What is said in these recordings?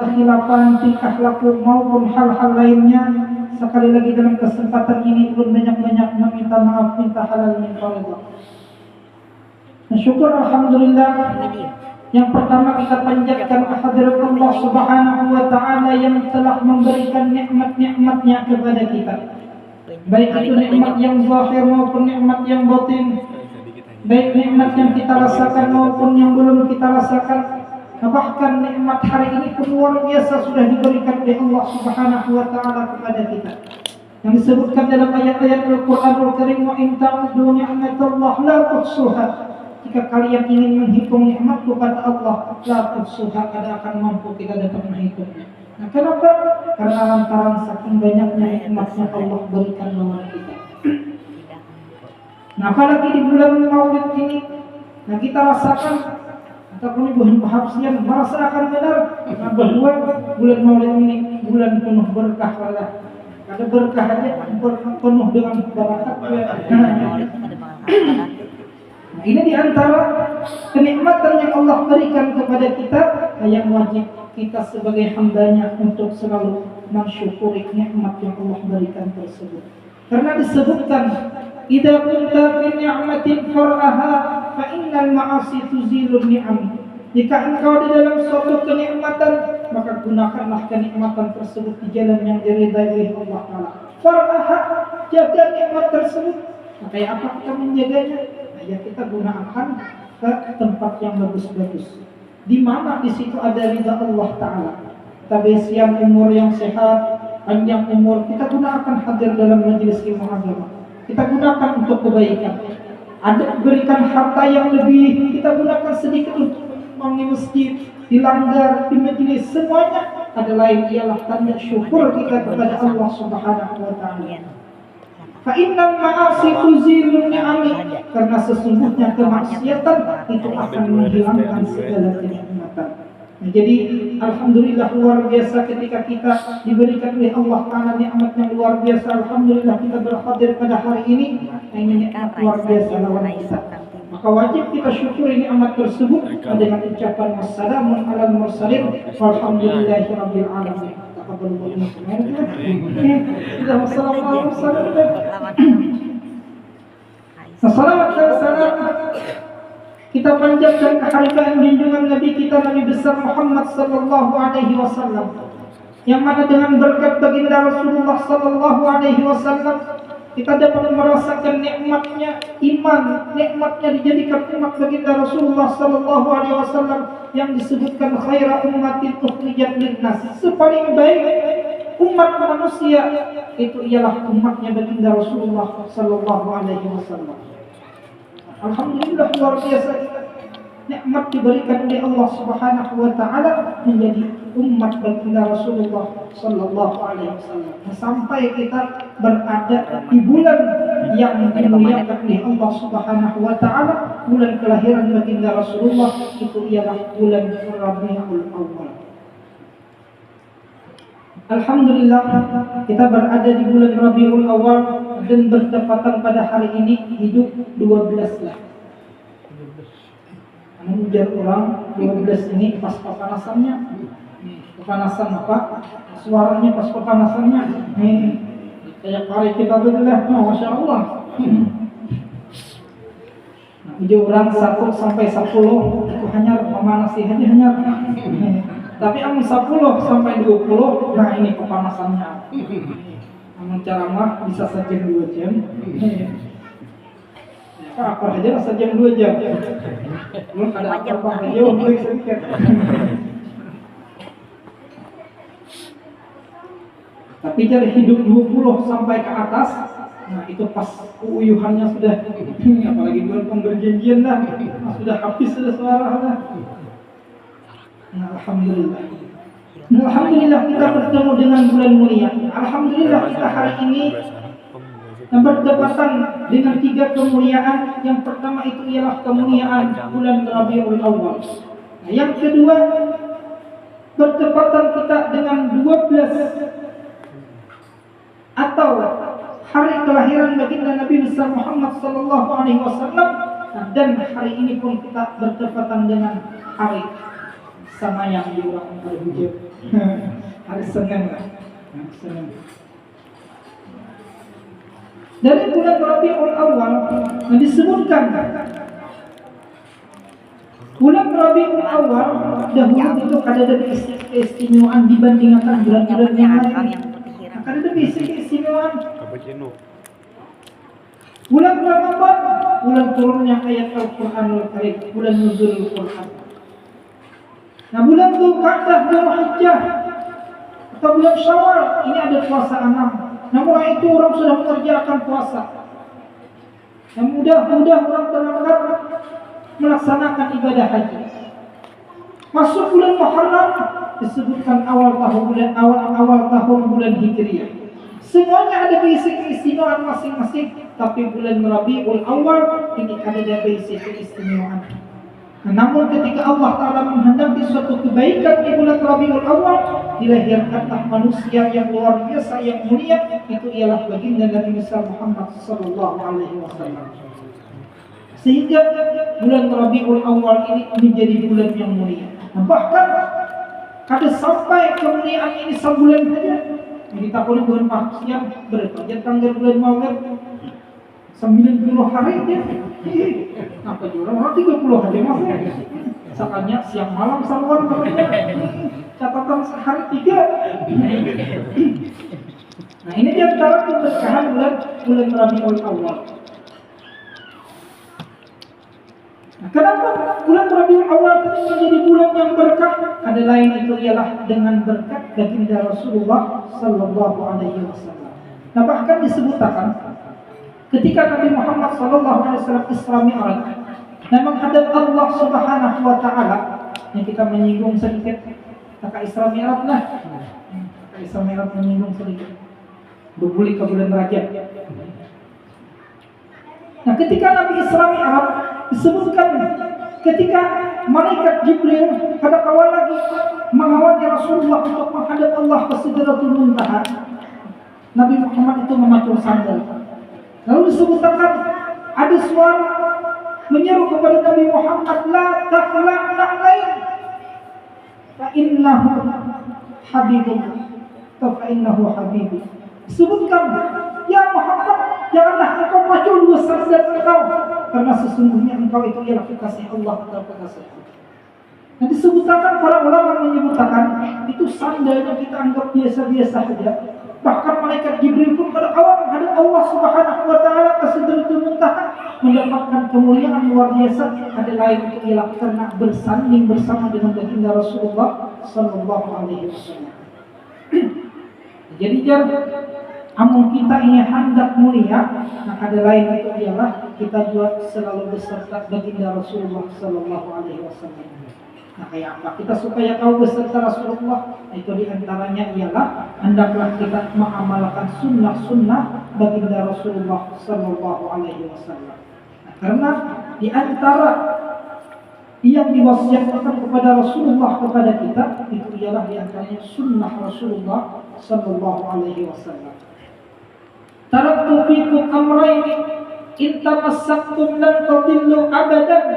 kekhilafan tingkah laku maupun hal-hal lainnya. Sekali lagi dalam kesempatan ini belum banyak-banyak meminta maaf, minta halal min fardhu. Syukur alhamdulillah. Yang pertama kita panjatkan kehadirat Allah Subhanahu wa taala yang telah memberikan nikmat-nikmatnya kepada kita. Baik itu nikmat yang zahir maupun nikmat yang batin. Baik nikmat yang kita rasakan maupun yang belum kita rasakan. Bahkan nikmat hari ini pun luar biasa sudah diberikan oleh Allah Subhanahu wa taala kepada kita. Yang disebutkan dalam ayat-ayat Al-Qur'anul Karim, wa in ta'uddu ni'matallahi la tuhsuha. Jika kalian ingin menghitung nikmat kepada Allah, la tuhsuha, tidak akan mampu kita dapat menghitungnya. Nah, kenapa? Karena lantaran saking banyaknya nikmatnya Allah berikan kepada kita. Nah, apalagi di bulan Maulid ini, nah kita rasakan ataupun bulan Habsian merasakan benar bahwa bulan Maulid ini bulan penuh berkah Allah. Ada berkah aja penuh dengan barakat. Nah, ini diantara kenikmatan yang Allah berikan kepada kita, yang wajib kita sebagai hambanya untuk selalu mensyukuri nikmat yang Allah berikan tersebut. Karena disebutkan, idza kunta fi ni'matin far'aha fa innal ma'asi tuzilun ni'am. Jika engkau di dalam suatu kenikmatan, maka gunakanlah kenikmatan tersebut di jalan yang diridai oleh Allah Ta'ala. Far'aha, jaga nikmat tersebut. Maka apa kita menjaganya? Nah, ya kita gunakan ke tempat yang bagus-bagus. Di mana di situ ada ridha Allah Ta'ala. Kita bersiap umur yang sehat, panjang umur, kita gunakan hadir dalam majelis ilmu agama. Kita gunakan untuk kebaikan. Ada berikan harta yang lebih, kita gunakan sedikit untuk di masjid, dilanggar, di majelis, semuanya ada lain ialah tanda syukur kita kepada Allah Subhanahu wa taala. Fa innal ma'asi tuzilun ni'ami, karena sesungguhnya kemaksiatan itu akan menghilangkan segala kenikmatan. Nah, jadi alhamdulillah luar biasa ketika kita diberikan oleh Allah Ta'ala nikmat yang luar biasa. Alhamdulillah kita berhadir pada hari ini. Nah, ini nikmat luar biasa lawan kita. Maka wajib kita syukuri nikmat tersebut dengan ucapan wassalamun alal mursalin walhamdulillahi rabbil alamin. Taqabbalallahu minna. Kita wassalamu alal mursalin. Salawat dan salam kita panjatkan kehargaan junjungan Nabi kita, Nabi besar Muhammad sallallahu alaihi wasallam, yang mana dengan berkat baginda Rasulullah sallallahu alaihi wasallam kita dapat merasakan nikmatnya iman, nikmatnya dijadikan umat baginda Rasulullah sallallahu alaihi wasallam yang disebutkan khaira ummatin ukhrijat linnas. Sepaling baik umat manusia itu ialah umatnya baginda Rasulullah sallallahu alaihi wasallam. Alhamdulillah luar biasa nikmat diberikan oleh Allah Subhanahu wa taala menjadi umat baginda Rasulullah sallallahu alaihi wasallam. Sampai kita berada di bulan yang dimuliakan oleh Allah Subhanahu wa taala, bulan kelahiran baginda Rasulullah, itu ialah bulan Rabiul Awal. Alhamdulillah kita berada di bulan Rabiul Awal dan bertepatan pada hari ini hidup 12 lah. Mengejar orang 12 ini pas pepanasannya. Pepanasan apa? Suaranya pas pepanasannya. Kayak kali kita betul lah, masya Allah. Jadi orang 1 sampai 10 itu hanya memanasi hanya. Tapi amun 10 sampai 20, nah ini kepanasannya. Amun ceramah bisa sejam 2 jam. Apa aja sejam 2 jam. Belum ada apa-apa aja boleh sedikit. Tapi dari hidup 20 sampai ke atas, nah itu pas keuyuhannya sudah, apalagi bulan pemberjanjian dah, sudah habis sudah suara dah. Nah, alhamdulillah. Alhamdulillah kita bertemu dengan bulan mulia. Alhamdulillah kita hari ini bertepatan dengan 3 kemuliaan. Yang pertama itu ialah kemuliaan bulan Rabiul Awal. Nah, yang kedua bertepatan kita dengan 12 atau hari kelahiran baginda Nabi besar Muhammad sallallahu alaihi wasallam. Dan hari ini pun kita bertepatan dengan hari sama yang di orang hari hujur. Hari Senin lah. Senin. Dari bulan Rabiul Awal disebutkan bulan Rabiul Awal dahulu itu ada keistimewaan dibandingkan bulan-bulan yang lain. Ada keistimewaan. Bulan Ramadan, bulan turunnya ayat Al-Qur'anul Karim, bulan nuzulul Qur'an. Nah, bulan Dzulqa'dah, Dzulhijjah atau bulan Syawal ini ada puasa 6. Nah, mulai itu orang sudah mengerjakan puasa. Dan mudah-mudah orang terangkat melaksanakan ibadah haji. Masuk bulan Muharram disebutkan awal tahun bulan Hijriah. Semuanya ada keistimewaan masing-masing, tapi bulan Rabiul Awal ini ada keistimewaan. Nah, namun ketika Allah Ta'ala menghendaki suatu kebaikan di bulan Rabiul Awal, dilahirkanlah manusia yang luar biasa, yang mulia, itu ialah baginda Nabi Muhammad sallallahu alaihi wasallam. Sehingga bulan Rabiul Awal ini menjadi bulan yang mulia. Nah, bahkan ada sampai kemuliaan ini sebulan saja. Kita boleh bulan siang berapa? Tanggal bulan Maulid 90 hari dia. Apa juga orang 30 hari masih. Sakanya siang malam saluan catatan sehari 3. Nah, ini di antara keberkahan bulan Rabiul Awal. Nah, kenapa bulan Rabiul Awal itu menjadi bulan yang berkah? Ada lain itu ialah dengan berkat baginda Rasulullah sallallahu alaihi wasallam. Nah, bahkan disebutkan ketika Nabi Muhammad sallallahu alaihi wasallam Isra Mi'raj dan menghadap Allah Subhanahu wa taala, yang kita menyinggung sedikit kakak Isra Mi'raj lah. Kakak Isra Mi'raj menyinggung sedikit. Berbuli ke bulan Rajab. Nah, ketika Nabi Isra Mi'raj disebutkan ketika malaikat Jibril pada awal lagi mengawali Rasulullah untuk menghadap Allah ke Sidratul Muntaha, Nabi Muhammad itu memacu sandal. Lalu disebutkan ada suara menyeru kepada Nabi Muhammad, la takhla' na'lain fa innahu habibuk fa innahu habibi. Disebutkan, ya Muhammad, janganlah engkau macu dua sandal engkau, karena sesungguhnya engkau itu ialah kekasih Allah atau kekasih Allah. Nah, disebutkan para ulama menyebutkan itu sandalnya kita anggap biasa-biasa saja. Bahkan malaikat Jibril pun pada awal menghadap Allah Subhanahu wa taala ke Sidratul Muntaha mendapatkan kemuliaan luar biasa. Ada lain itu ialah karena bersanding bersama dengan baginda Rasulullah sallallahu alaihi wasallam. Jadi amun kita ini hendak mulia, nah ada lain itu ialah kita juga selalu beserta baginda Rasulullah sallallahu alaihi wasallam. Nah, kayak apa? Kita supaya tahu beserta Rasulullah, itu diantaranya ialah hendaklah kita mengamalkan sunnah-sunnah baginda Rasulullah sallallahu alaihi wasallam. Nah, karena diantara yang diwasiatkan kepada Rasulullah kepada kita itu ialah diantaranya sunnah Rasulullah sallallahu alaihi wasallam. Taraktu fikum amrayni in tamassaktum lan tadillu abadan,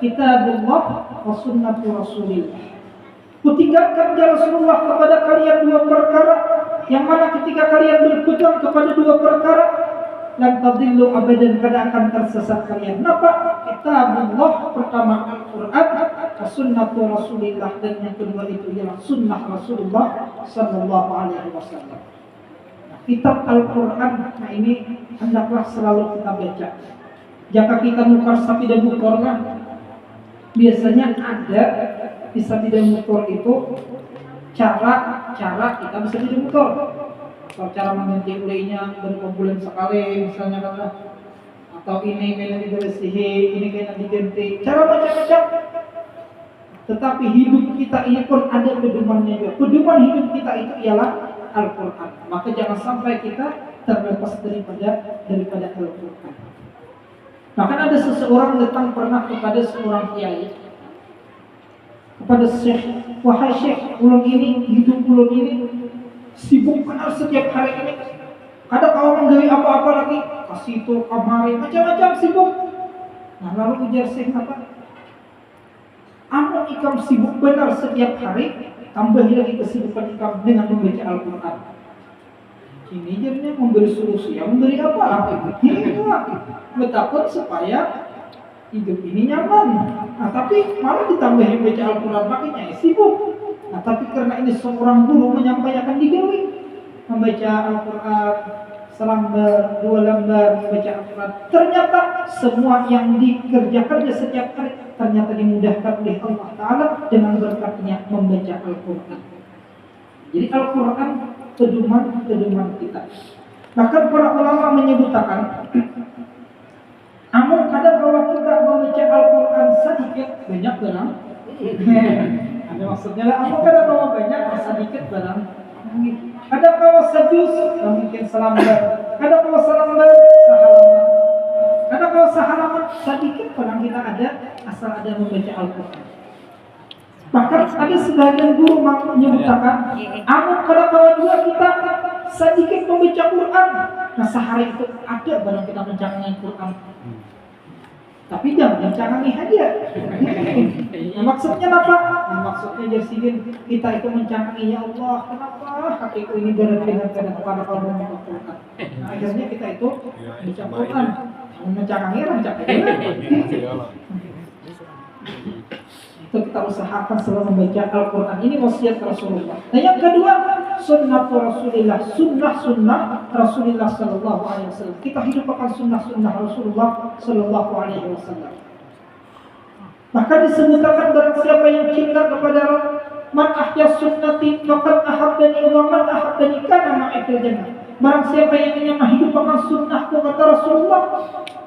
kitabullah wa sunnatu Rasulillah. Kutinggalkan ya Rasulullah kepada kalian dua perkara, yang mana ketika kalian berpegang kepada dua perkara, lan tadillu abadan, kada akan tersesat kalian. Kenapa? Kitabullah pertama Al-Quran, wa sunnatu Rasulillah, dan yang kedua itu ialah sunnah Rasulullah sallallahu alaihi wasallam. Kitab Al-Quran, nah ini hendaklah selalu kita baca. Jika kita mukar sapi dan mukornya, biasanya ada di sapi dan mukor itu cara kita bisa jadi mukor. Kalau cara mengganti ulainya berapa bulan sekali, misalnya kata, atau ini kayaknya dibersihin, ini kayaknya diganti, cara macam-macam. Tetapi hidup kita ini pun ada pedomannya juga. Pedoman hidup kita itu ialah Al-Quran. Maka jangan sampai kita terlepas daripada Al-Quran. Bahkan ada seseorang datang pernah kepada seorang kiai, kepada Syekh, wahai Syekh, ulun ini, hidup ulun ini sibuk benar setiap hari ini. Ada kalau menggali apa-apa lagi, kasih itu kamari, macam-macam sibuk. Nah, lalu ujar Syekh apa? Amun ikam sibuk benar setiap hari, tambahi lagi kesibukan ikam dengan membaca Al-Quran. Ini jadinya memberi solusi. Yang memberi apa? Ini doang. Betapa supaya hidup ini nyaman. Nah, tapi malah ditambahin baca Al-Quran, makanya sibuk. Nah, tapi karena ini seorang guru menyampaikan digawi, membaca Al-Quran selembar, 2 lembar, membaca Al-Quran. Ternyata semua yang dikerjakannya setiap hari ternyata dimudahkan oleh Allah Ta'ala dengan berkatnya membaca Al-Quran. Jadi Al-Quran pedoman kita. Bahkan para ulama menyebutkan, namun kadang kalau kita membaca Al-Quran sedikit, banyak barang. Ada maksudnya lah, namun kadang kalau banyak, sedikit barang. Kadang kalau sejus, mungkin selambar. Kadang kalau selambar, sehalaman. Kadang kalau sehalaman, sedikit barang kita ada, asal ada membaca Al-Quran. Bahkan ada sebagian guru menyebutkan, namun kadang-kadang juga kita sedikit membaca Quran. Nah, sehari itu ada barang kita mencangangi Quran. Tapi jangan mencangangi aja. Nah, maksudnya apa? Nah, maksudnya jadi kita itu mencangangi, ya Allah, kenapa hatiku ini berat dengan kepada Allah membaca Quran. Nah, akhirnya kita itu membaca Quran. Mencangangi rancak aja. Itu kita usahakan selalu membaca Al-Quran. Ini wasiat Rasulullah. Nah, yang kedua, sunnah Rasulullah, sunnah Rasulullah Sallallahu Alaihi Wasallam. Kita hidupkan sunnah Rasulullah Sallallahu Alaihi Wasallam. Bahkan disebutkan barang siapa yang cinta kepada man ahya sunnati faqad ahabbani wa man ahabbani kana ma'i fil jannah. Barang siapa yang ingin menghidupkan sunnahku, kata Rasulullah,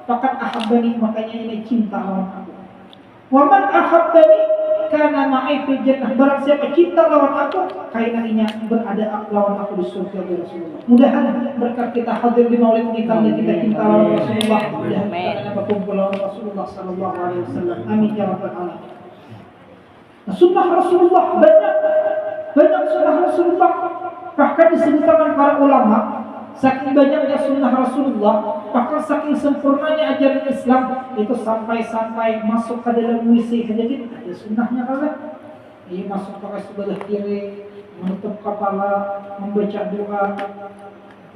faqad ahabbani, makanya ini cinta lawan aku. Wa man ahabbani kana ma'i fil jannah. Barang siapa cinta lawan aku, kainanya berada lawan aku di surga ya Rasulullah. Mudah-mudahan berkat kita hadir di maulid ini karena kita cinta lawan Rasulullah, mudah-mudahan kita berkumpul lawan Rasulullah sallallahu alaihi wasallam. Amin ya rabbal alamin. Nah, sunnah Rasulullah banyak sunnah Rasulullah. Bahkan disebutkan para ulama, saking banyaknya sunnah Rasulullah, bahkan saking sempurnanya ajaran Islam, itu sampai masuk ke dalam WC saja ada sunnahnya kan? Ini masuk pakai sebelah kiri, menutup kepala, membaca doa,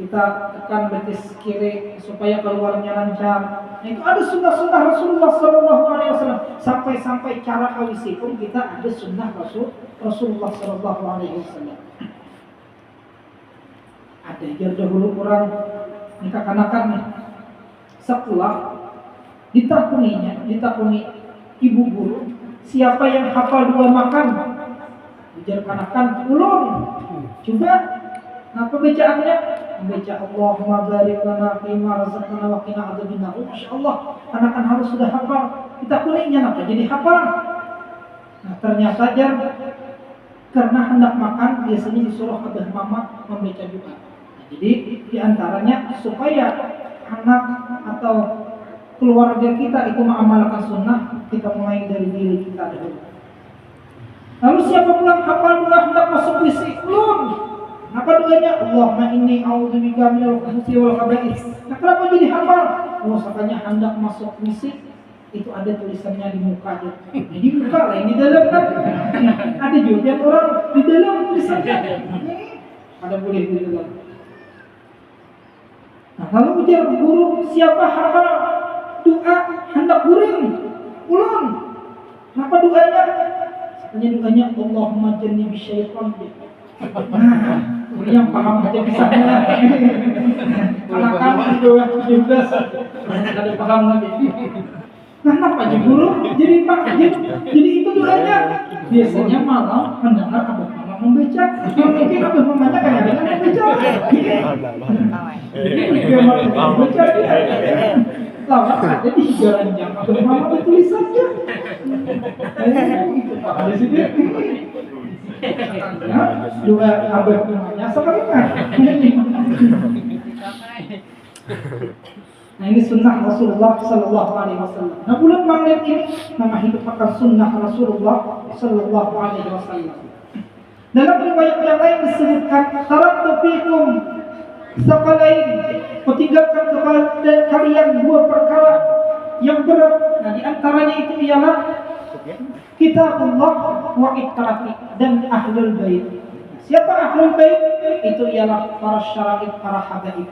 kita tekan betis kiri supaya keluarnya lancar. Nah, itu ada sunnah Rasulullah Sallallahu Alaihi Wasallam. Sampai cara WC pun kita ada sunnah Rasulullah Sallallahu Alaihi Wasallam. Ada yang dahulu orang nikah kanakan setelah ditakuni ibu guru, siapa yang hafal 2 makan ujar kanakan ulun. Coba apa bacaannya? Membaca Allahumma barik lana fima razaqtana wa qina adzabannar. Masyaallah, kanakan harus sudah hafal. Ditakuninya apa jadi hafal? Nah, ternyata karena hendak makan biasanya disuruh abah mama membaca doa. Jadi diantaranya supaya anak atau keluarga kita itu mengamalkan sunnah, kita mulai dari diri kita dulu. Lalu siapa pulang hafal doa hendak masuk WC? Belum. Apa doanya? Allahumma inni a'udzubika minal khubuthi wal khaba'ith. Nah, kenapa jadi hafal? Oh, makanya hendak masuk WC itu ada tulisannya di muka aja. Jadi muka lah yang di dalam kan. Ada juga orang di dalam tulisannya. Ada boleh di dalam. Nah, lalu ujar guru, siapa hafal doa hendak guring? Ulun. Kenapa doanya? Katanya doanya Allahumma jannibi syaitan. Nah, yang paham aja bisa. Anak-anak doa 17 ada paham lagi. Kenapa aja guru? Jadi itu doanya. Biasanya malam mendengar abah mama membaca. Mungkin abah mamanya kadang-kadang membaca. Membaca dia. Lama ada di jalan jam abah mama bertulisannya. Itu pak ada sih dia. Dua abah mamanya seringan. Nah, ini sunnah Rasulullah Sallallahu Alaihi Wasallam. Nah, bulan Maulid ini nama hidupkan sunnah Rasulullah Sallallahu Alaihi Wasallam. Dalam riwayat yang lain disebutkan, taraktu fikum sakalain, kutinggalkan kepada kalian 2 perkara yang berat. Nah, di antaranya itu ialah kitabullah wa itrati, dan ahlul bait. Siapa ahlul bait? Itu ialah para syara'id, para habaib.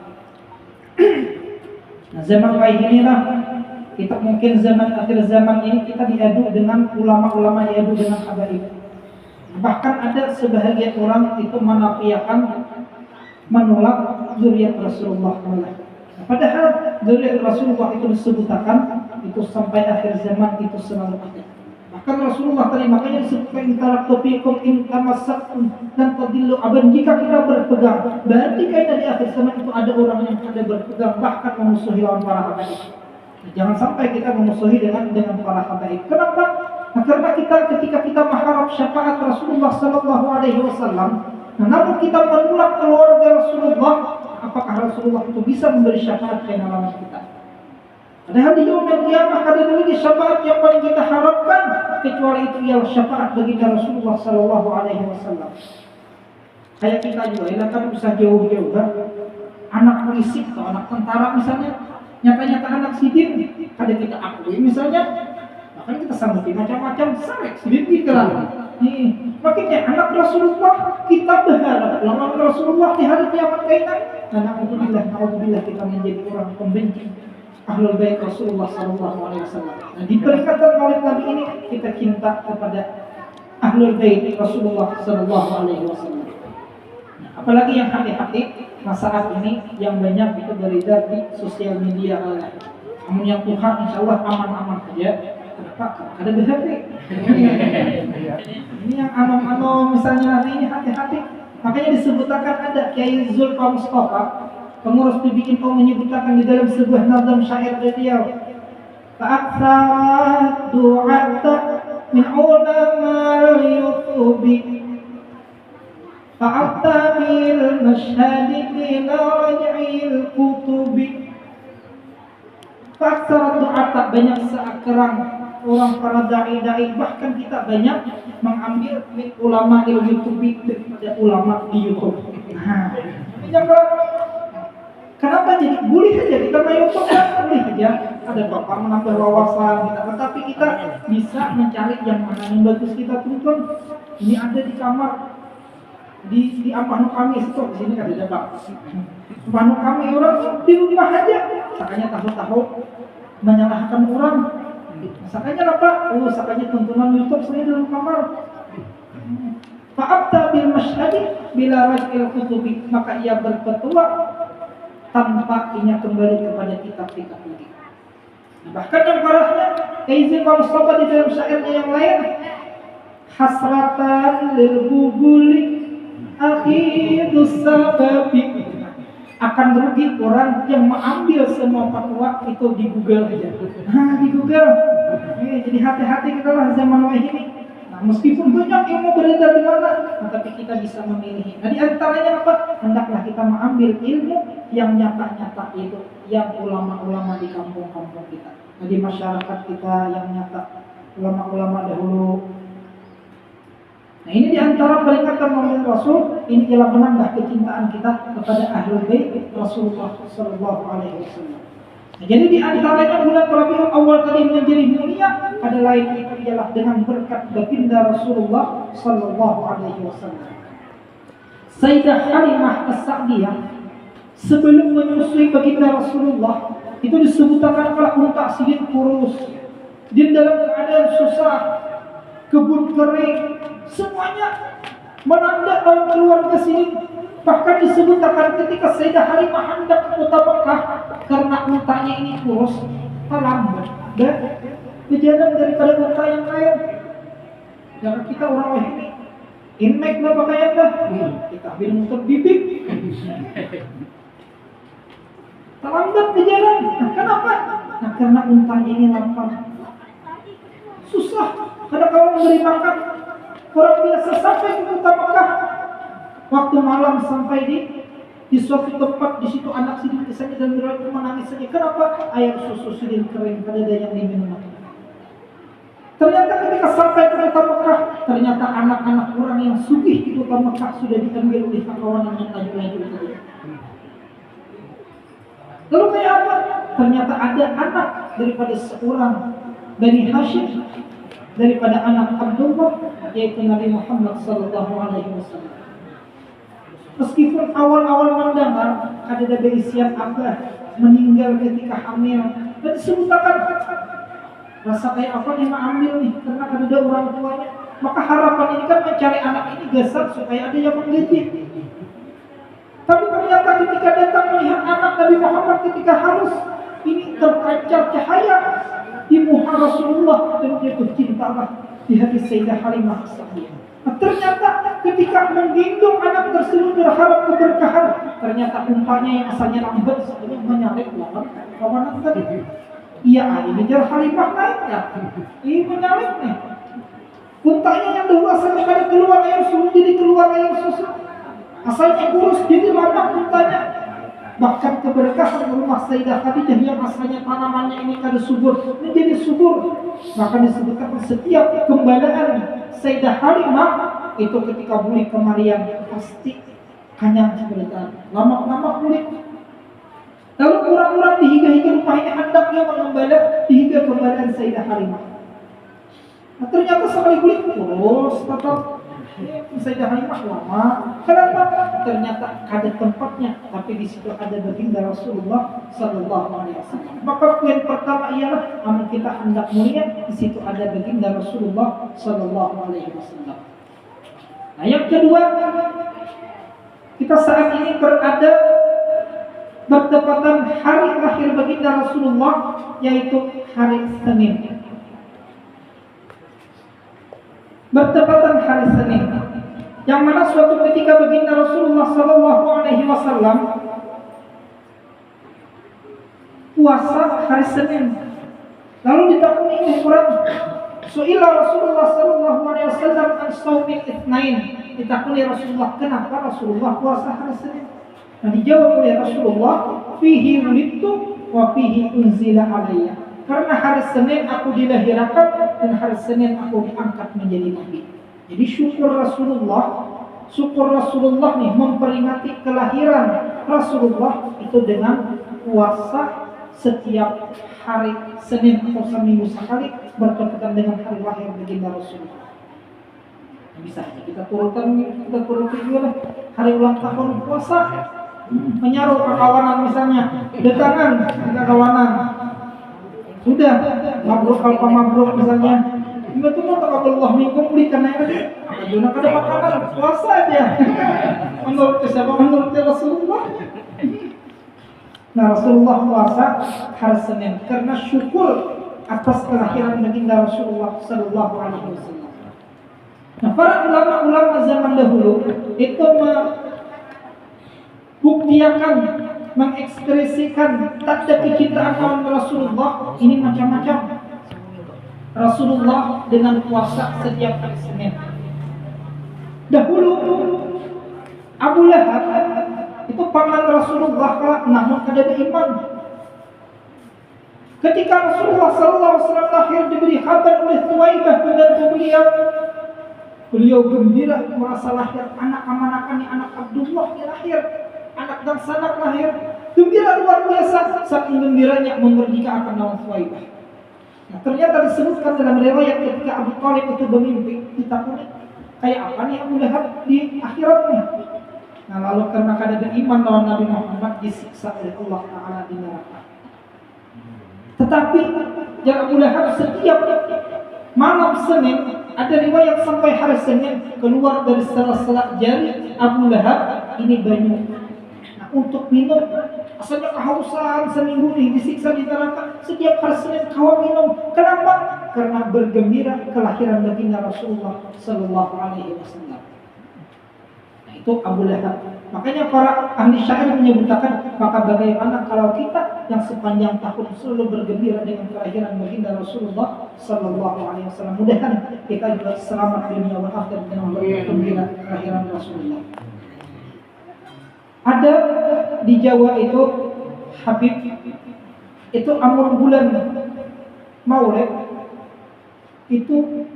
Nah, zaman kayak inilah kita mungkin zaman akhir zaman ini kita diadu dengan ulama-ulama, diadu dengan habaib. Bahkan ada sebahagian orang itu menafikan, menolak zuriat Rasulullah. Padahal zuriat Rasulullah itu disebutkan itu sampai akhir zaman itu selalu ada. Bahkan Rasulullah tadi makanya disebutkan taraktufikum in tamassaktum dan tadillu aban, jika kita berpegang, berarti kaidah di akhir zaman itu ada orang yang ada berpegang bahkan memusuhi lawan para habaib. Jangan sampai kita memusuhi dengan para habaib. Kenapa? Nah, karena ketika kita mengharap syafaat Rasulullah sallallahu alaihi wasallam, namun kita menolak keluarga Rasulullah, apakah Rasulullah itu bisa memberi syafaat kepada lawan kita? Padahal di yaumil qiyamah ada lagi syafaat yang paling kita harapkan, kecuali itu ialah syafaat baginda Rasulullah sallallahu alaihi wasallam. Kayak kita juga, ya kan bisa jauh-jauh kan? Anak polisi atau anak tentara misalnya, nyata-nyata anak sidin, ada kita akui misalnya, bahkan kita sambuti macam-macam, sampai sidin kita. Makanya anak Rasulullah kita berharap lawan Rasulullah di hari kiamat kaitan. Alhamdulillah kita menjadi orang pembenci ahlul bait Rasulullah sallallahu alaihi wasallam. Nah, di peringatan Maulid Nabi ini kita cinta kepada ahlul bait Rasulullah sallallahu alaihi wasallam. Nah, apalagi yang hati-hati saat ini yang banyak itu beredar di sosial media. Namun yang Tuhan insyaallah aman-aman saja. Kenapa? Ada BHP. Ini yang anom-anom misalnya hari ini hati-hati. Makanya disebutkan ada Kiai Zulfa Mustafa, pengurus PBI NU, menyebutkan di dalam sebuah nazam syair beliau, "Fa'aktsarat du'ata min ulama yutubi, fa'attabil masyhadi ila raj'il kutubi." Fa'aktsarat du'ata, banyak seakerang orang para dai-dai, bahkan kita banyak mengambil ulama di YouTube daripada ulama di YouTube. Nah, kenapa jadi boleh saja kita main YouTube kan boleh saja, ada bapak menambah wawasan kita, tetapi kita bisa mencari yang mana yang bagus kita tonton. Ini ada di kamar di Ampanu kami itu di sini kan ada bang. Ampanu kami orang di rumah aja, makanya tahu-tahu menyalahkan orang. Sakanya apa? Oh, sakanya tontonan YouTube saya dalam kamar. Fa'abta bil masyhadi bila rajil kutubi, maka ia berpetua tanpa ia kembali kepada kitab-kitab lagi. Bahkan yang parahnya, izin Pak Mustafa di dalam syairnya yang lain, hasratan lil bubuli akhidus sababi, akan merugi orang yang mengambil semua fatwa itu di Google aja. Nah, di Google. Jadi hati-hati kita lah zaman ini. Nah, meskipun banyak ilmu beredar di mana, tetapi kita bisa memilih. Nah, di antaranya apa? Hendaklah kita mengambil ilmu yang nyata-nyata itu, yang ulama-ulama di kampung-kampung kita. Nah, di masyarakat kita yang nyata, ulama-ulama dahulu. Nah, ini diantara peringatan Maulid Rasul, ini ialah menambah kecintaan kita kepada ahlul bait Rasulullah sallallahu alaihi wasallam. Nah, jadi diantaranya bulan Rabiul Awal tadi menjadi mulia, ada lain itu ialah dengan berkat baginda Rasulullah sallallahu alaihi wasallam. Sayyidah Halimah As-Sa'diyah sebelum menyusui baginda Rasulullah itu disebutkan kalau unta sidin kurus, dia dalam keadaan susah, kebun kering, semuanya menandak dalam keluarga sini. Bahkan disebutkan ketika Sayyidah Halimah hendak ke kota Mekah, karena untanya ini kurus, terlambat dan berjalan daripada unta yang lain. Jangan kita orang ini inmek lah pakaian dah, kita ambil motor bibik, terlambat berjalan. Nah, kenapa? Nah, karena untanya ini lapar, susah. Karena kalau memberi makan, orang biasa sampai ke kota Mekah, waktu malam sampai di suatu tempat, di situ anak sidin kesannya dan mereka menangis saja. Kenapa? Air susu sidin kering, pada ada yang diminum. Ternyata ketika sampai ke kota Mekah, ternyata anak-anak orang yang sugih di kota Mekah sudah diambil oleh kawanan yang laju-laju tadi. Lalu kayak apa? Ternyata ada anak daripada seorang dari Hashim daripada anak Abdullah, yaitu Nabi Muhammad sallallahu alaihi wasallam. Meskipun awal-awal mendengar ada berisian Abah meninggal ketika hamil, dan disebutkan rasa kayak apa nih ambil nih karena ada orang tuanya. Maka harapan ini kan mencari anak ini gesat supaya ada yang menggaji. Tapi ternyata ketika datang melihat anak Nabi Muhammad ketika harus ini terpancar cahaya di muka Rasulullah dan jatuh cintalah di hati Sayyidah Halimah As-Sa'diyah. Nah, ternyata ketika menggendong anak tersebut berharap keberkahan, ternyata umpanya yang asalnya lambat sebenarnya menyalip lawan tadi. Iya, ini jar Halimah naik ya. Ini menyalip nih. Untanya yang dulu asalnya kada keluar air susu jadi keluar air susu. Asalnya kurus jadi lambat untanya. Bahkan keberkahan rumah Sayyidah Khadijah yang asalnya tanamannya ini kada subur menjadi subur. Maka disebutkan setiap kembalaan Sayyidah Halimah itu ketika beli kemarian pasti kanyang sebentar. Lama-lama kulit. Lalu kurang-kurang dihiga-higa rupanya hendaknya mengembala dihiga kembalaan Sayyidah Halimah. Nah, ternyata sekali kulit terus tetap Sayyidah Halimah lama. Kenapa? Ternyata ada tempatnya, tapi di situ ada baginda Rasulullah Sallallahu Alaihi Wasallam. Maka poin pertama ialah amal kita hendak mulia, di situ ada baginda Rasulullah Sallallahu Alaihi Wasallam. Nah, yang kedua, kita saat ini berada bertepatan hari lahir baginda Rasulullah, yaitu hari Senin. Bertepatan hari Senin, yang mana suatu ketika baginda Rasulullah Sallallahu Alaihi Wasallam puasa hari Senin. Lalu ditakuni Al-Quran, Su'ila Rasulullah Sallallahu Alaihi Wasallam an shaumil itsnain. Ditakuni Rasulullah, kenapa Rasulullah puasa hari Senin? Nah, dijawab oleh Rasulullah, fihi wulidtu wa fihi unzila alayya. Karena hari Senin aku dilahirkan dan hari Senin aku diangkat menjadi nabi. Jadi syukur Rasulullah nih memperingati kelahiran Rasulullah itu dengan puasa setiap hari Senin atau seminggu sekali bertepatan dengan hari lahir baginda Rasulullah. Bisa kita turunkan juga hari ulang tahun puasa, menyaruh perkawanan misalnya, datangan perkawanan. Sudah, mabruk kalau mabruk misalnya. Betul mau takabullah minkum beli karena itu. Jangan ada makanan puasa aja. Menurut siapa? Menurut Rasulullah. Nah, Rasulullah puasa hari Senin karena syukur atas kelahiran baginda Rasulullah Sallallahu Alaihi Wasallam. Nah, para ulama-ulama zaman dahulu itu membuktikan, mengekspresikan tanda kecintaan kawan Rasulullah ini macam-macam. Rasulullah dengan puasa setiap hari Senin. Dahulu Abu Lahab itu paman Rasulullah, namun kada beriman. Ketika Rasulullah SAW lahir diberi kabar oleh Thuwaibah pembantu beliau gembira merasa lahir anak amanakan, anak Abdullah lahir, anak dan sanak lahir. Gembira luar biasa, saking gembiranya memerdekakan lawan Thuwaibah. Nah, ternyata disebutkan dalam riwayat ketika Abu Thalib itu bermimpi, ditakuni kayak apa nih Abu Lahab di akhiratnya. Nah, lalu karena kada beriman lawan Nabi Muhammad disiksa oleh Allah Ta'ala di neraka. Tetapi yang Abu Lahab setiap malam Senin, ada riwayat sampai hari Senin keluar dari sela-sela jari Abu Lahab ini banyu. Nah, untuk minum, asalnya kehausan seminggu nih disiksa di neraka, setiap hari Senin kau minum. Kenapa? Karena bergembira kelahiran baginda Rasulullah Sallallahu Alaihi Wasallam. Nah, itu Abu Lahab. Makanya para ahli syair menyebutkan, maka bagaimana kalau kita yang sepanjang tahun selalu bergembira dengan kelahiran baginda Rasulullah Sallallahu Alaihi Wasallam. Mudah-mudahan kita juga selamat dunia dan akhirat dengan bergembira kelahiran Rasulullah. Ada di Jawa itu Habib itu amul bulan Maulid itu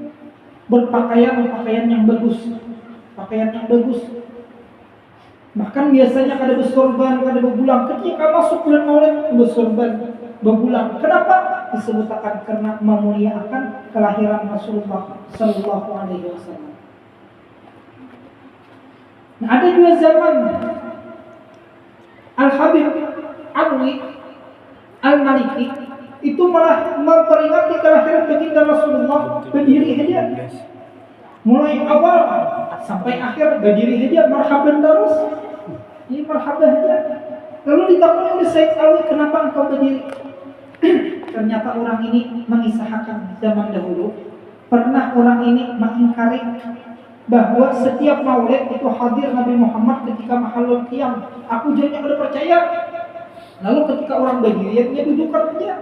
berpakaian yang bagus, bahkan biasanya kada bersorban, kada berbulang. Ketika masuk bulan Maulid bersorban, berbulang. Kenapa? disebutkan karena memuliakan kelahiran Rasulullah Sallallahu Alaihi Wasallam. Nah, ada dua zaman Al-Habib Alwi Al-Maliki itu malah memperingati kelahiran baginda Rasulullah berdiri saja. Mulai awal sampai akhir berdiri saja, marhaban terus. Ini marhaban saja. Lalu ditakoni oleh Said Alwi, kenapa engkau berdiri? Ternyata orang ini mengisahkan zaman dahulu pernah orang ini mengingkari bahwa setiap maulid itu hadir Nabi Muhammad ketika mahallul qiyam. Aku jadinya ada percaya. Lalu ketika orang berdiri, dia dudukkan aja.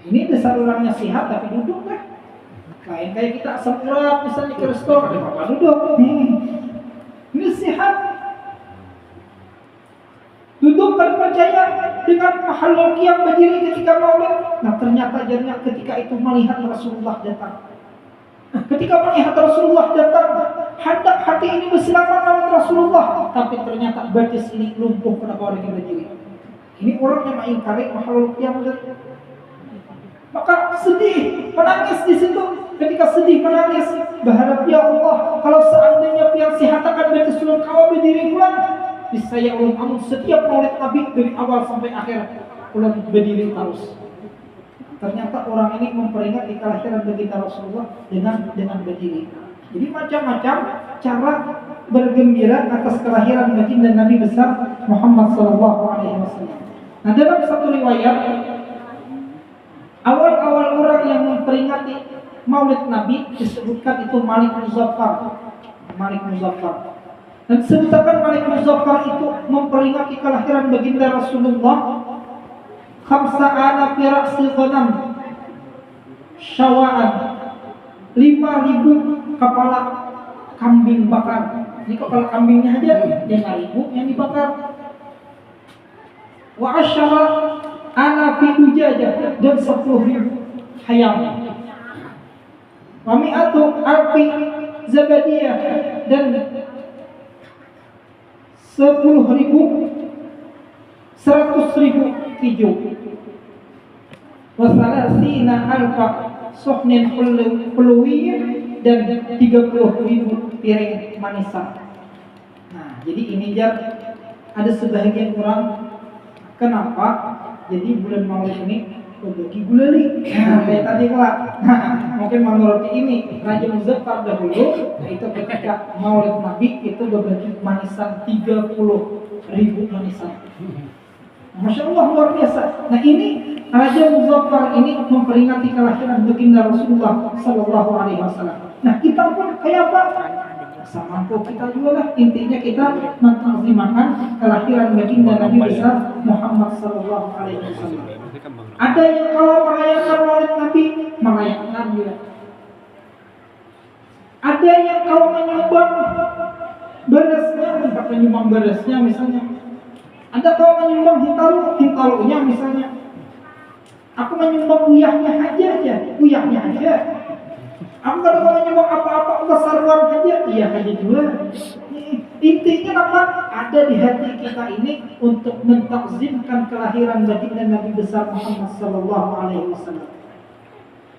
Ini dasar orangnya sehat tapi duduk lah. Kayak kita asam urat misalnya ke restoran, ada apa duduk? Ini sehat. Duduk kan percaya dengan mahallul qiyam berdiri ketika maulid. Nah ternyata jadinya ketika itu melihat Rasulullah datang. Ketika melihat Rasulullah datang, hendak hati ini berselamat dengan Rasulullah, tapi ternyata batis ini lumpuh kenapa orang yang berdiri. Ini orang yang mengingkari mahallul qiyam. Maka sedih, menangis di situ. Ketika sedih menangis, berharap ya Allah, kalau seandainya pihak sehat akan batis ulun kau berdiri pulang, bisa ya ulun amun setiap maulid Nabi dari awal sampai akhir ulun berdiri terus. Ternyata orang ini memperingati kelahiran baginda Rasulullah dengan berdiri. Jadi macam-macam cara bergembira atas kelahiran baginda Nabi besar Muhammad sallallahu alaihi wasallam. Nah, dalam satu riwayat awal-awal orang yang memperingati Maulid Nabi disebutkan itu Malik Muzaffar. Dan disebutkan Malik Muzaffar itu memperingati kelahiran baginda Rasulullah khamsa'ana fi ra'sil ghanam syawa'an, 5.000 kepala kambing bakar. Ini kepala kambingnya aja 5.000 yang dibakar. Wa asyara ana fi ujajah, dan 10.000 hayam. Wa mi'atu alfi zabadiyah, dan 100.000 hijau. Wasalasina alfa sohnin peluwiyah, dan 30.000 piring manisan. Nah, jadi ini ada sebagian orang kenapa jadi bulan Maulid ini berbagi gulali. Nah, kayak tadi lah. Nah, mungkin menurut ini Raja Muzaffar dahulu, itu ketika Maulid Nabi itu berbagi manisan 30.000 manisan. Masya Allah, luar biasa. Nah, ini Raja Muzaffar ini memperingati kelahiran baginda Rasulullah Sallallahu Alaihi Wasallam. Nah, kita pun kayak apa? Sama kita juga lah. Intinya kita mengtakzimakan kelahiran baginda Nabi besar Muhammad Sallallahu Alaihi Wasallam. Ada yang kalau merayakan Maulid Nabi merayakan juga. Ada yang kalau menyumbang berasnya, bukan menyumbang berasnya misalnya. Ada kalau menyumbang hintalunya misalnya. Aku menyumbang uyahnya aja. Aku kalau menyumbang apa-apa kesaruan aja, iya aja juga. Intinya apa? Ada di hati kita ini untuk mentakzimkan kelahiran baginda Nabi besar Muhammad Sallallahu Alaihi Wasallam.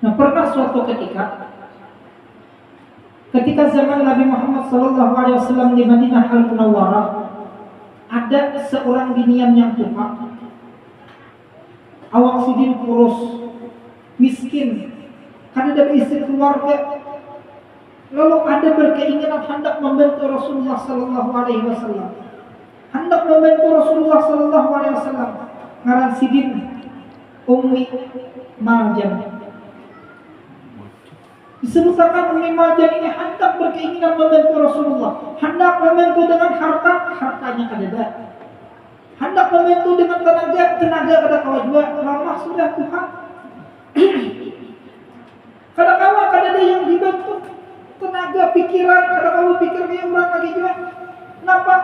Nah, pernah suatu ketika zaman Nabi Muhammad Sallallahu Alaihi Wasallam di Madinah Al-Munawwarah, ada seorang binian yang tua, awak sidin kurus, miskin, karena ada istri keluarga. Lalu ada berkeinginan hendak membantu Rasulullah Sallallahu Alaihi Wasallam. Ngaran sidin Ummi Marjan. Disebutkan Ummi Marjan ini hendak berkeinginan membantu Rasulullah, hendak membantu dengan hartanya ada. Hendak membantu dengan tenaga kada kawa juga. Ramah sudah Tuhan. Kadang-kadang ada yang dibantu tenaga, pikiran, kadang-kadang pikirnya orang lagi juga. Kenapa?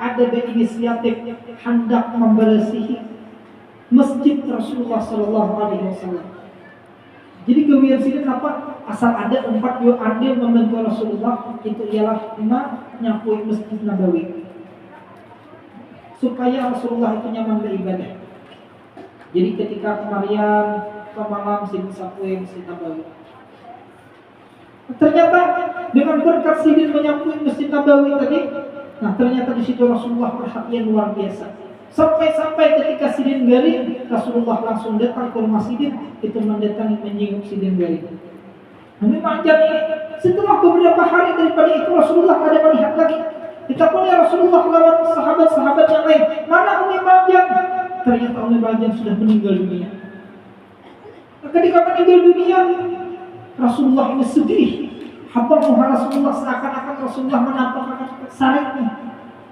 Ada berinisiatif hendak membersihi masjid Rasulullah Sallallahu Alaihi Wasallam. Jadi kemudian sini apa? Asal ada 4 andil membantu Rasulullah, itu ialah 5 nyapuin Masjid Nabawi supaya Rasulullah itu nyaman beribadah. Jadi ketika kemarin ke malam sidin sapuin Masjid Nabawi. Ternyata dengan berkat sidin menyapuin Masjid Nabawi tadi, nah ternyata di situ Rasulullah perhatian luar biasa. Sampai ketika sidin garing, Rasulullah langsung datang ke rumah sidin, itu mendatangi menyinggung sidin garing. Nabi Ma'jan ini setelah beberapa hari daripada itu Rasulullah ada melihat lagi. Ditelepon Rasulullah lawan sahabat-sahabat yang lain. Mana Umi Ma'jan? Ternyata Umi Ma'jan sudah meninggal dunia. Ketika meninggal dunia, Rasulullah ini sedih. Hamba Rasulullah seakan-akan Rasulullah menampakkan sariknya.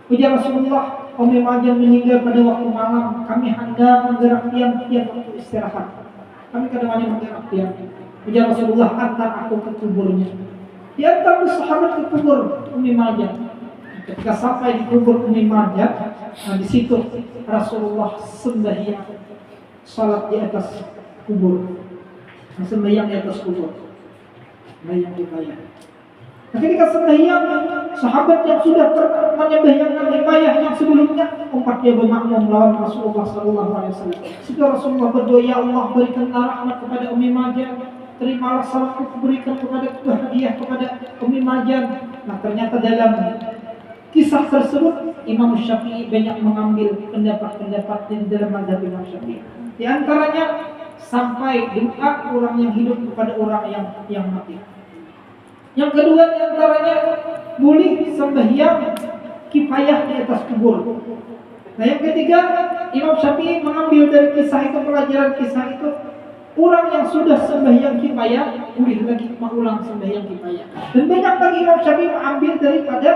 Ujar Rasulullah, Umi Ma'jan meninggal pada waktu malam. Kami hendak menggerak tiang-tiang untuk istirahat. Kami kadang-kadang menggerak tiang. Ujar Rasulullah, antar aku ke kuburnya. Diantar sahabat ke kubur Umi Ma'jan. Ketika sampai di kubur Umi Ma'jan, nah di situ Rasulullah sembahyang salat di atas kubur. Sembahyang di atas kubur. Sembahyang di bayang. Nah, ketika sembahyang, sahabat yang sudah pernah menyembahyangkan riwayah yang sebelumnya, umat dia bermakmum melawan Rasulullah SAW. Setelah Rasulullah berdoa, ya Allah berikanlah rahmat kepada Umi Ma'jan, terimalah salatku, berikan kepada hadiah kepada Umi Ma'jan. Nah ternyata dalam kisah tersebut Imam Syafi'i banyak mengambil pendapat-pendapat di dalam mazhab Imam Syafi'i. Di antaranya sampai doa orang yang hidup kepada orang yang mati. Yang kedua di antaranya boleh sembahyang kifayah di atas kubur. Nah yang ketiga Imam Syafi'i mengambil dari kisah itu, pelajaran kisah itu, orang yang sudah sembahyang kifayah boleh lagi mengulang sembahyang kifayah. Dan banyak lagi Imam Syafi'i mengambil daripada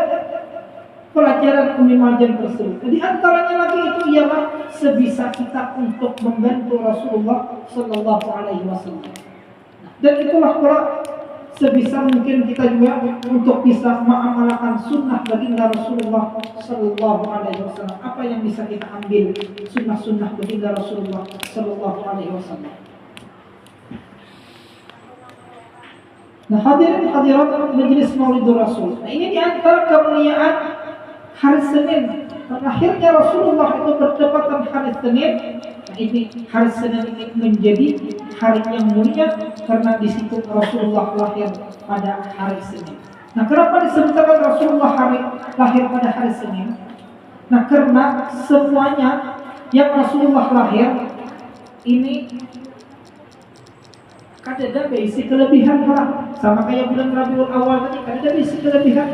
pelajaran Umi Ma'jan tersebut. Di antaranya lagi itu ialah sebisa kita untuk membantu Rasulullah Sallallahu Alaihi Wasallam. Dan itulah pula sebisa mungkin kita juga untuk bisa mengamalkan sunnah baginda Rasulullah Sallallahu Alaihi Wasallam. Apa yang bisa kita ambil sunnah-sunnah baginda Rasulullah Sallallahu Alaihi Wasallam. Nah hadirin hadirat majelis Maulidur Rasul. Nah ini di antara kemuliaan hari Senin. Terakhirnya Rasulullah itu bertepatan hari Senin. Nah, ini hari Senin ini menjadi hari yang mulia karena di situ Rasulullah lahir pada hari Senin. Nah, kenapa disebutkan Rasulullah lahir pada hari Senin? Nah, karena semuanya yang Rasulullah lahir ini kadada basic kelebihan lah. Sama kayak bulan Rabiul Awal tadi kadada basic kelebihan.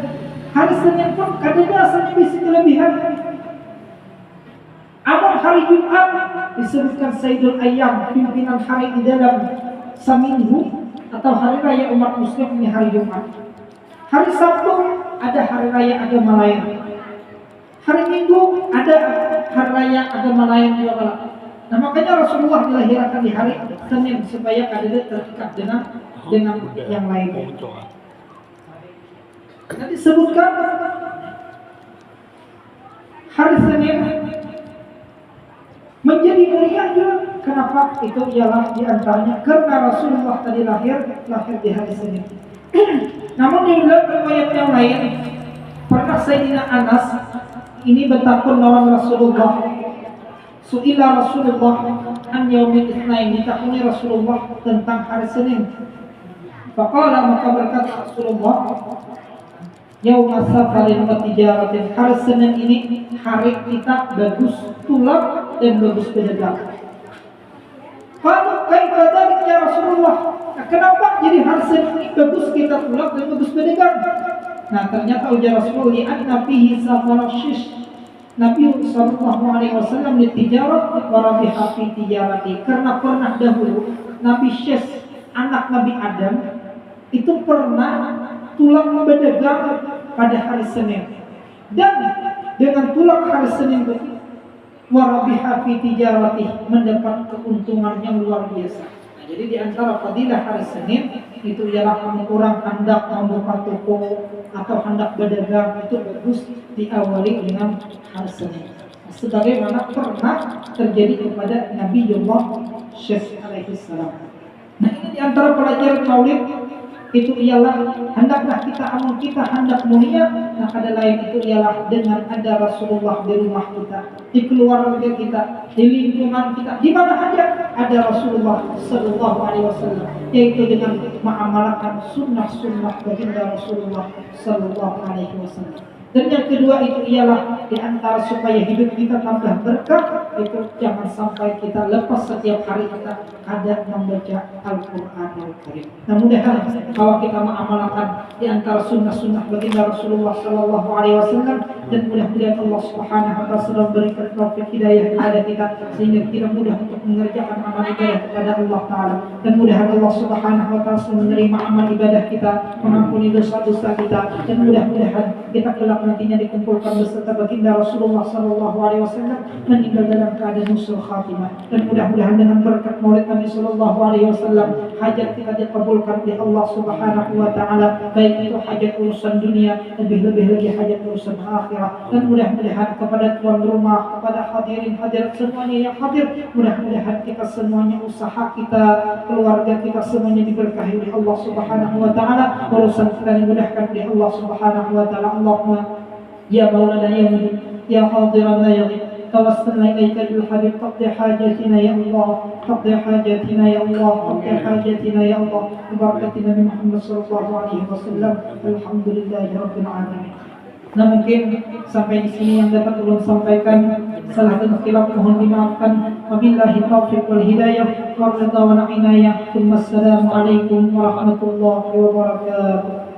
Hari Senin pun kadada asalnya basic kelebihan. Amal hari Jumat disebutkan Sayyidul Ayyam, pimpinan hari di dalam seminggu atau hari raya umat muslim ini hari Jumat. Hari Sabtu ada hari raya agama lain. Hari Minggu ada hari raya agama lain juga. Nah makanya Rasulullah dilahirkan di hari Senin supaya kadada terikat dengan yang lain. Nanti sebutkan hari Senin menjadi mulia juga. Kenapa? Itu ialah diantaranya karena Rasulullah tadi lahir di hari Senin. Namun di dalam riwayat yang lain pernah Sayyidina Anas ini bertakun lawan Rasulullah. Su'ila Rasulullah an yaumil itsnain, ditakuni Rasulullah tentang hari Senin. Faqala, maka berkata Rasulullah, yauma safarin wa tijaratin, hari Senin ini hari kita bagus tulang dan bagus berdagang. Kalau kaifa dzalik ya Rasulullah? Nah, kenapa jadi hari Senin ini bagus kita tulang dan bagus berdagang? Nah ternyata ujar Rasulullah anna fihi safarashish, Nabi Sallallahu Alaihi Wasallam di tijarah warabiha fi tijarati, karena pernah dahulu Nabi Syes anak Nabi Adam itu pernah tulang berdagang pada hari Senin, dan dengan tulang hari Senin itu warabiha fi tijarati mendapat keuntungan yang luar biasa. Nah, jadi di antara fadilah hari Senin itu ialah orang hendak membuka toko atau hendak berdagang itu bagus diawali dengan hari Senin. Sebagaimana pernah terjadi kepada Nabi Syekh alaihi salam. Nah ini di antara pelajaran Maulid itu ialah hendaklah kita amal kita hendak mulia. Nah, ada lain itu ialah dengan ada Rasulullah di rumah kita, di keluarga kita, di lingkungan kita, di mana saja ada Rasulullah Sallallahu Alaihi Wasallam, yaitu dengan mengamalkan sunnah-sunnah baginda Rasulullah Sallallahu Alaihi Wasallam. Dan yang kedua itu ialah di antara supaya hidup kita tambah berkah, itu jangan sampai kita lepas setiap hari kita ada membaca Al-Quran Al-Karim. Nah, mudah-mudahan kalau kita mengamalkan di antara sunnah-sunnah baginda Rasulullah Sallallahu Alaihi Wasallam, dan mudah-mudahan Allah Subhanahu Wa Taala selalu berikan taufik hidayah kepada kita sehingga kita mudah untuk mengerjakan amal ibadah kepada Allah Taala, dan mudah-mudahan Allah Subhanahu Wa Taala selalu menerima amal ibadah kita, mengampuni dosa-dosa kita, dan mudah-mudahan kita kelak nantinya dikumpulkan beserta baginda Rasulullah Sallallahu Alaihi Wasallam meninggal dalam keadaan husnul khatimah. Dan mudah-mudahan dengan berkat maulid Nabi Sallallahu Alaihi Wasallam hajat kita dikabulkan oleh Allah Subhanahu Wa Taala, baik itu hajat urusan dunia, lebih-lebih lagi hajat urusan akhirah. Dan mudah-mudahan kepada tuan rumah, kepada hadirin hadirat semuanya yang hadir, mudah-mudahan kita semuanya, usaha kita, keluarga kita semuanya diberkahi oleh Allah Subhanahu Wa Taala, urusan kita dimudahkan oleh Allah Subhanahu Wa Taala. Allahumma ya maulana ya mujib ya hadiran la yaghib توسلنا إليك بالحبيب قضي حاجاتنا يا الله قضي حاجاتنا يا الله قضي حاجاتنا يا الله ببركة نبي محمد صلى الله عليه وسلم الحمد لله رب العالمين. Nah, mungkin sampai di sini yang dapat ulun sampaikan. Salah dan khilaf mohon dimaafkan. Wabillahi taufiq wal hidayah wa ridha wa inayah. Assalamualaikum warahmatullahi wabarakatuh.